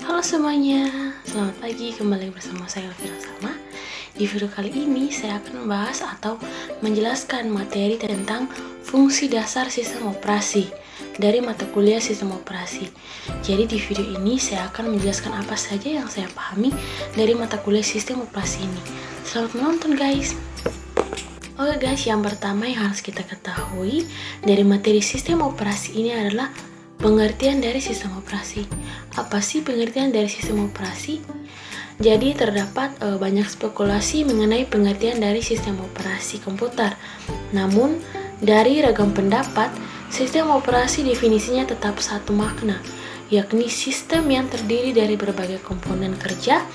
Halo semuanya, selamat pagi, kembali bersama saya Elvira Salma. Di video kali ini saya akan membahas atau menjelaskan materi tentang fungsi dasar sistem operasi dari mata kuliah sistem operasi. Jadi di video ini saya akan menjelaskan apa saja yang saya pahami dari mata kuliah sistem operasi ini. Selamat menonton guys. Oke guys, yang pertama yang harus kita ketahui dari materi sistem operasi ini adalah pengertian dari sistem operasi. Apa sih pengertian dari sistem operasi? Jadi terdapat banyak spekulasi mengenai pengertian dari sistem operasi komputer. Namun, dari ragam pendapat, sistem operasi definisinya tetap satu makna, yakni sistem yang terdiri dari berbagai komponen kerja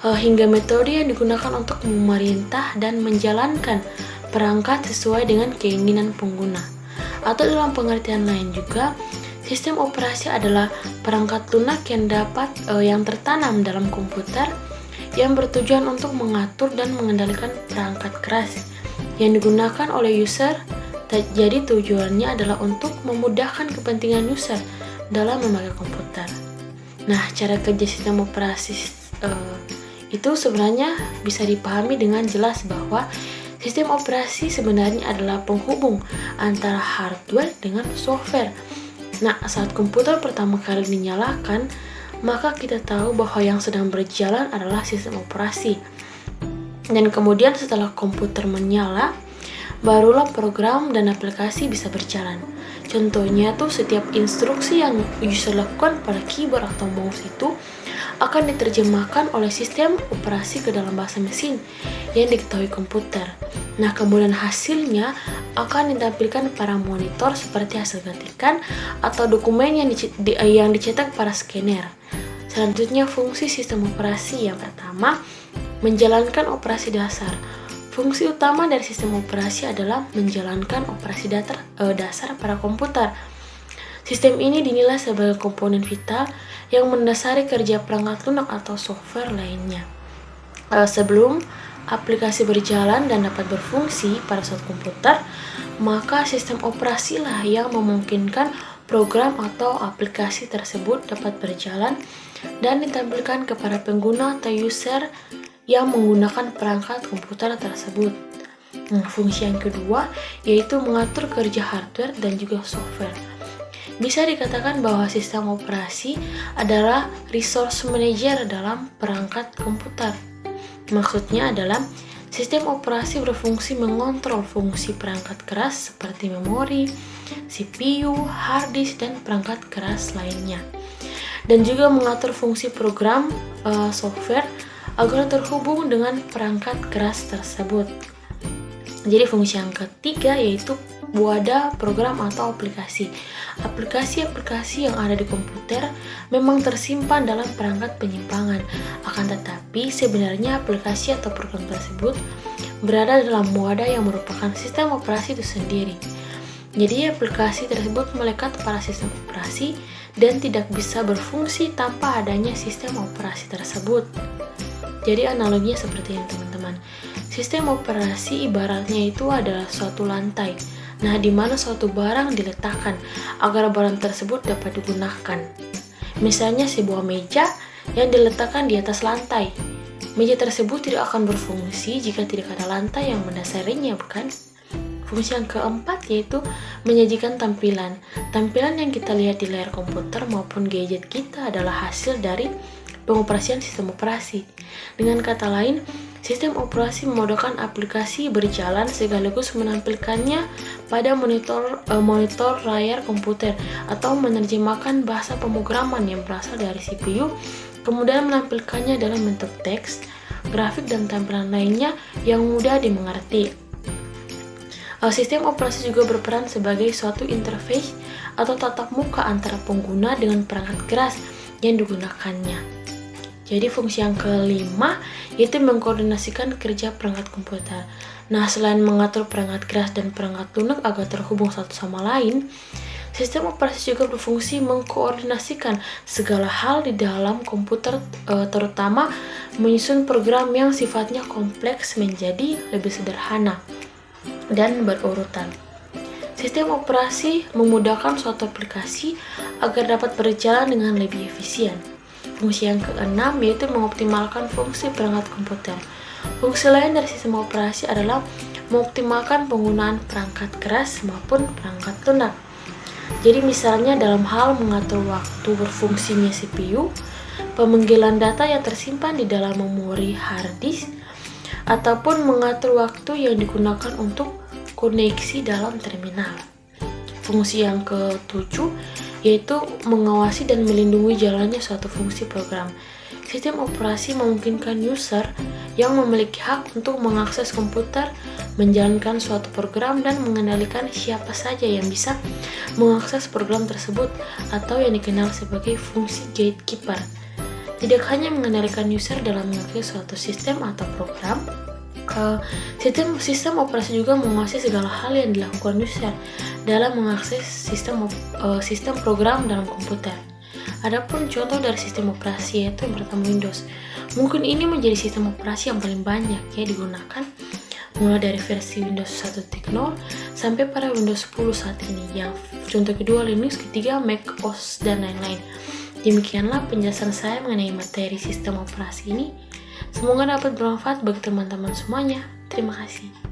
hingga metode yang digunakan untuk memerintah dan menjalankan perangkat sesuai dengan keinginan pengguna. Atau dalam pengertian lain juga, sistem operasi adalah perangkat lunak yang tertanam dalam komputer yang bertujuan untuk mengatur dan mengendalikan perangkat keras yang digunakan oleh user. Jadi tujuannya adalah untuk memudahkan kepentingan user dalam memakai komputer. Nah, cara kerja sistem operasi itu sebenarnya bisa dipahami dengan jelas bahwa sistem operasi sebenarnya adalah penghubung antara hardware dengan software. Nah, saat komputer pertama kali dinyalakan, maka kita tahu bahwa yang sedang berjalan adalah sistem operasi. Dan kemudian setelah komputer menyala, barulah program dan aplikasi bisa berjalan. Contohnya tuh setiap instruksi yang user lakukan pada keyboard atau mouse itu akan diterjemahkan oleh sistem operasi ke dalam bahasa mesin yang diketahui komputer. Nah, kemudian hasilnya akan ditampilkan pada monitor seperti hasil ketikan atau dokumen yang dicetak pada scanner. Selanjutnya, fungsi sistem operasi yang pertama, menjalankan operasi dasar. Fungsi utama dari sistem operasi adalah menjalankan operasi dasar pada komputer. Sistem ini dinilai sebagai komponen vital yang mendasari kerja perangkat lunak atau software lainnya. Sebelum aplikasi berjalan dan dapat berfungsi pada suatu komputer, maka sistem operasi lah yang memungkinkan program atau aplikasi tersebut dapat berjalan dan ditampilkan kepada pengguna atau user yang menggunakan perangkat komputer tersebut. Fungsi yang kedua yaitu mengatur kerja hardware dan juga software. Bisa dikatakan bahwa sistem operasi adalah resource manager dalam perangkat komputer. Maksudnya adalah sistem operasi berfungsi mengontrol fungsi perangkat keras seperti memori, CPU, hard disk, dan perangkat keras lainnya. Dan juga mengatur fungsi program software agar terhubung dengan perangkat keras tersebut. Jadi fungsi yang ketiga yaitu wadah program atau aplikasi. Aplikasi-aplikasi yang ada di komputer memang tersimpan dalam perangkat penyimpangan. Akan tetapi sebenarnya aplikasi atau program tersebut berada dalam wadah yang merupakan sistem operasi itu sendiri. Jadi aplikasi tersebut melekat pada sistem operasi dan tidak bisa berfungsi tanpa adanya sistem operasi tersebut. Jadi analoginya seperti ini teman-teman. Sistem operasi ibaratnya itu adalah suatu lantai. Nah, di mana suatu barang diletakkan agar barang tersebut dapat digunakan. Misalnya sebuah meja yang diletakkan di atas lantai. Meja tersebut tidak akan berfungsi jika tidak ada lantai yang mendasarinya, bukan? Fungsi yang keempat yaitu menyajikan tampilan. Tampilan yang kita lihat di layar komputer maupun gadget kita adalah hasil dari pengoperasian sistem operasi. Dengan kata lain, sistem operasi memudahkan aplikasi berjalan sekaligus menampilkannya pada monitor layar komputer atau menerjemahkan bahasa pemrograman yang berasal dari CPU, kemudian menampilkannya dalam bentuk teks, grafik, dan tampilan lainnya yang mudah dimengerti. Sistem operasi juga berperan sebagai suatu interface atau tatap muka antara pengguna dengan perangkat keras yang digunakannya. Jadi fungsi yang kelima yaitu mengkoordinasikan kerja perangkat komputer. Nah, selain mengatur perangkat keras dan perangkat lunak agar terhubung satu sama lain, sistem operasi juga berfungsi mengkoordinasikan segala hal di dalam komputer, terutama menyusun program yang sifatnya kompleks menjadi lebih sederhana dan berurutan. Sistem operasi memudahkan suatu aplikasi agar dapat berjalan dengan lebih efisien. Fungsi yang keenam yaitu mengoptimalkan fungsi perangkat komputer. Fungsi lain dari sistem operasi adalah mengoptimalkan penggunaan perangkat keras maupun perangkat lunak. Jadi misalnya dalam hal mengatur waktu berfungsinya CPU, pemanggilan data yang tersimpan di dalam memori hard disk, ataupun mengatur waktu yang digunakan untuk koneksi dalam terminal. Fungsi yang ketujuh yaitu mengawasi dan melindungi jalannya suatu fungsi program. Sistem operasi memungkinkan user yang memiliki hak untuk mengakses komputer, menjalankan suatu program, dan mengendalikan siapa saja yang bisa mengakses program tersebut atau yang dikenal sebagai fungsi gatekeeper. Tidak hanya mengendalikan user dalam mengakses suatu sistem atau program, sistem operasi juga menguasai segala hal yang dilakukan user dalam mengakses sistem program dalam komputer. Adapun contoh dari sistem operasi yaitu yang pertama Windows. Mungkin ini menjadi sistem operasi yang paling banyak ya digunakan, mulai dari versi Windows 1.0 sampai pada Windows 10 saat ini. Yang contoh kedua Linux, ketiga Mac OS dan lain-lain. Demikianlah penjelasan saya mengenai materi sistem operasi ini. Semoga dapat bermanfaat bagi teman-teman semuanya. Terima kasih.